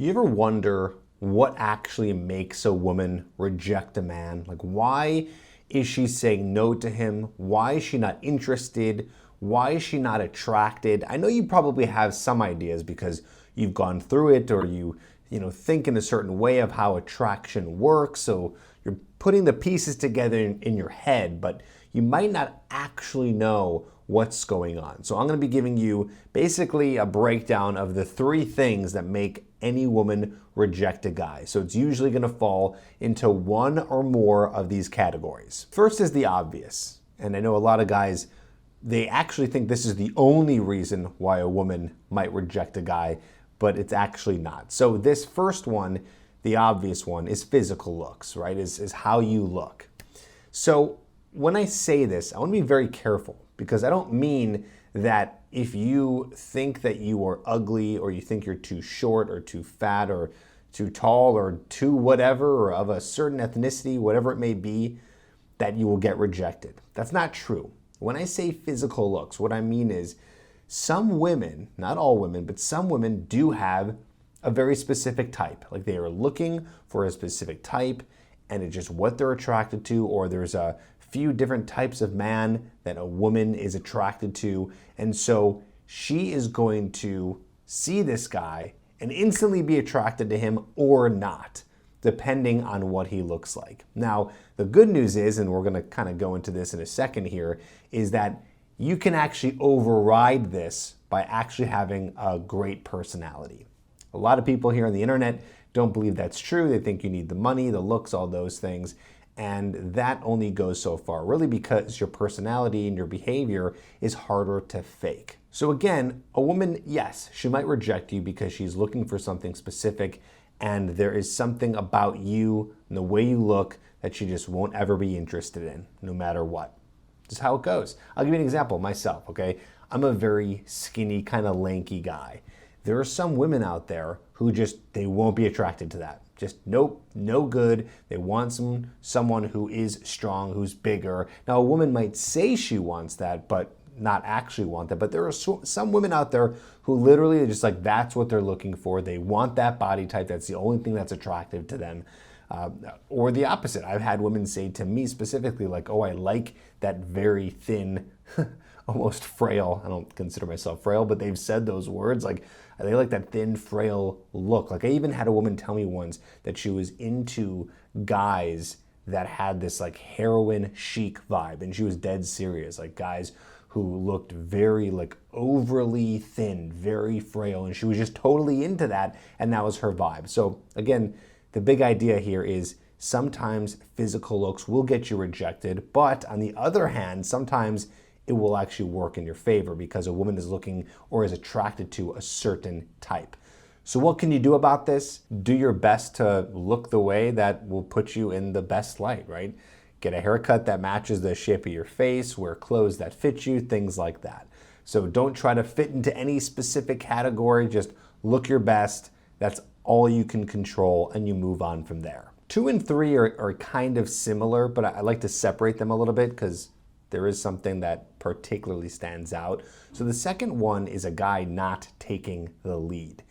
You ever wonder what actually makes a woman reject a man? Like, why is she saying no to him? Why is she not interested? Why is she not attracted? I know you probably have some ideas because you've gone through it, or you think in a certain way of how attraction works. So you're putting the pieces together in your head, but you might not actually know what's going on. So I'm going to be giving you basically a breakdown of the 3 things that make any woman reject a guy. So it's usually going to fall into one or more of these categories. First is the obvious. And I know a lot of guys, they actually think this is the only reason why a woman might reject a guy, but it's actually not. So this first one, the obvious one, is physical looks, right? Is how you look. So when I say this, I want to be very careful, because I don't mean that if you think that you are ugly, or you think you're too short or too fat or too tall or too whatever, or of a certain ethnicity, whatever it may be, that you will get rejected. That's not true. When I say physical looks, what I mean is some women, not all women, but some women do have a very specific type. Like they are looking for a specific type, and it's just what they're attracted to, or there's a few different types of man that a woman is attracted to. And so she is going to see this guy and instantly be attracted to him or not, depending on what he looks like. Now, the good news is, and we're going to kind of go into this in a second here, is that you can actually override this by actually having a great personality. A lot of people here on the internet don't believe that's true. They think you need the money, the looks, all those things. And that only goes so far, really, because your personality and your behavior is harder to fake. So again, a woman, yes, she might reject you because she's looking for something specific, and there is something about you and the way you look that she just won't ever be interested in, no matter what. This is how it goes. I'll give you an example myself, okay? I'm a very skinny, kind of lanky guy. There are some women out there who they won't be attracted to that. Just nope, no good. They want someone who is strong, who's bigger. Now, a woman might say she wants that, but not actually want that. But there are some women out there who literally are just like, that's what they're looking for. They want that body type. That's the only thing that's attractive to them. Or the opposite. I've had women say to me specifically, like, oh, I like that very thin, almost frail. I don't consider myself frail, but they've said those words. Like, they like that thin, frail look. Like, I even had a woman tell me once that she was into guys that had this like heroin chic vibe, and she was dead serious. Like guys who looked very like overly thin, very frail, and she was just totally into that, and that was her vibe. So again, the big idea here is sometimes physical looks will get you rejected, but on the other hand, sometimes it will actually work in your favor because a woman is looking or is attracted to a certain type. So what can you do about this? Do your best to look the way that will put you in the best light, right? Get a haircut that matches the shape of your face, wear clothes that fit you, things like that. So don't try to fit into any specific category, just look your best. That's all you can control, and you move on from there. 2 and 3 are kind of similar, but I like to separate them a little bit because there is something that particularly stands out. So the second one is a guy not taking the lead.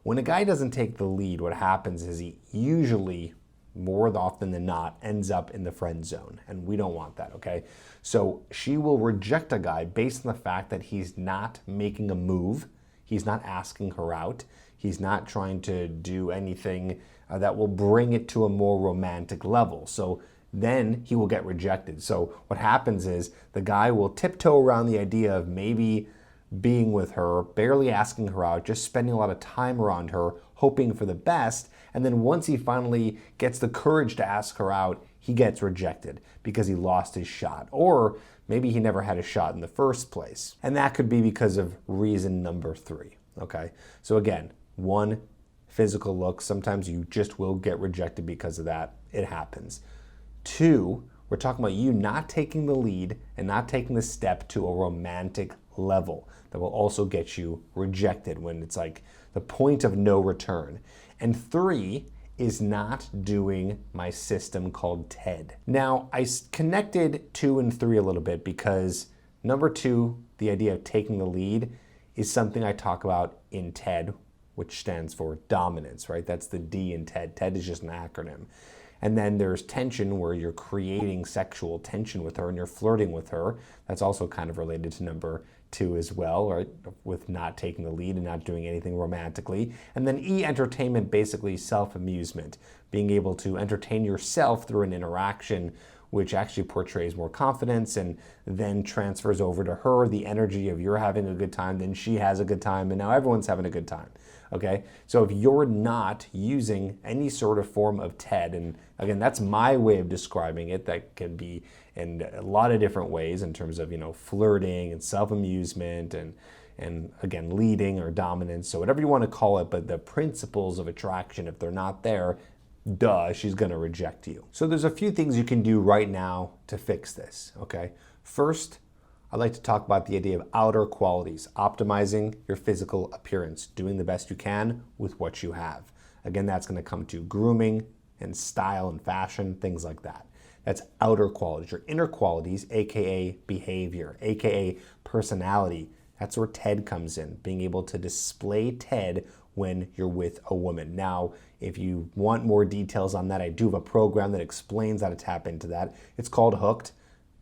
When a guy doesn't take the lead, what happens is he usually, more often than not, ends up in the friend zone, and we don't want that, okay? So she will reject a guy based on the fact that he's not making a move, he's not asking her out, he's not trying to do anything that will bring it to a more romantic level. So then he will get rejected. So what happens is the guy will tiptoe around the idea of maybe being with her, barely asking her out, just spending a lot of time around her, hoping for the best. And then once he finally gets the courage to ask her out, he gets rejected because he lost his shot. Or maybe he never had a shot in the first place. And that could be because of reason number 3, okay? So again, 1, physical look. Sometimes you just will get rejected because of that. It happens. 2, we're talking about you not taking the lead and not taking the step to a romantic level that will also get you rejected when it's like the point of no return. And 3 is not doing my system called TED. Now, I connected 2 and 3 a little bit because number 2, the idea of taking the lead, is something I talk about in TED which stands for dominance, right? That's the D in TED. TED is just an acronym. And then there's tension, where you're creating sexual tension with her and you're flirting with her. That's also kind of related to number 2 as well, right? With not taking the lead and not doing anything romantically. And then E, entertainment, basically self-amusement, being able to entertain yourself through an interaction, which actually portrays more confidence and then transfers over to her the energy of you're having a good time, then she has a good time, and now everyone's having a good time. Okay, so if you're not using any sort of form of TED, and again, that's my way of describing it, that can be in a lot of different ways in terms of, flirting and self-amusement and again, leading or dominance, so whatever you want to call it, but the principles of attraction, if they're not there, duh, she's going to reject you. So there's a few things you can do right now to fix this, okay? First, I'd like to talk about the idea of outer qualities, optimizing your physical appearance, doing the best you can with what you have. Again, that's going to come to grooming and style and fashion, things like that. That's outer qualities. Your inner qualities, aka behavior, aka personality, that's where TED comes in, being able to display TED when you're with a woman. Now, if you want more details on that, I do have a program that explains how to tap into that. It's called Hooked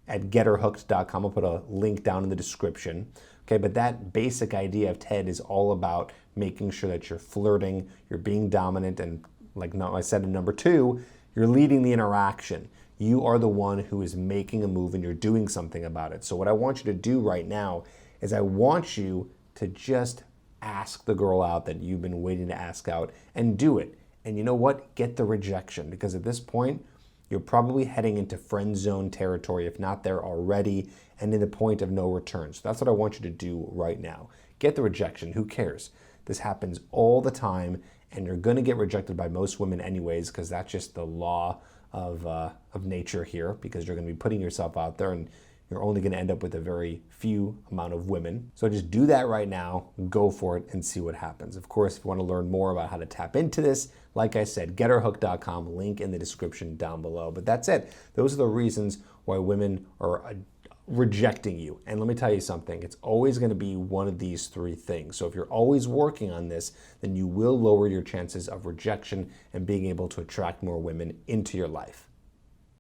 at getherhooked.com. I'll put a link down in the description. Okay, but that basic idea of TED is all about making sure that you're flirting, you're being dominant, and like I said in number 2, you're leading the interaction. You are the one who is making a move and you're doing something about it. So what I want you to do right now is I want you to just ask the girl out that you've been waiting to ask out and do it. And you know what? Get the rejection, because at this point, you're probably heading into friend zone territory, if not there already, and in the point of no return. So that's what I want you to do right now. Get the rejection. Who cares? This happens all the time, and you're going to get rejected by most women anyways, because that's just the law of nature here, because you're going to be putting yourself out there, and you're only going to end up with a very few amount of women. So just do that right now, go for it, and see what happens. Of course, if you want to learn more about how to tap into this, like I said, getherhooked.com, link in the description down below. But that's it. Those are the reasons why women are rejecting you. And let me tell you something, it's always going to be one of these 3 things. So if you're always working on this, then you will lower your chances of rejection and being able to attract more women into your life.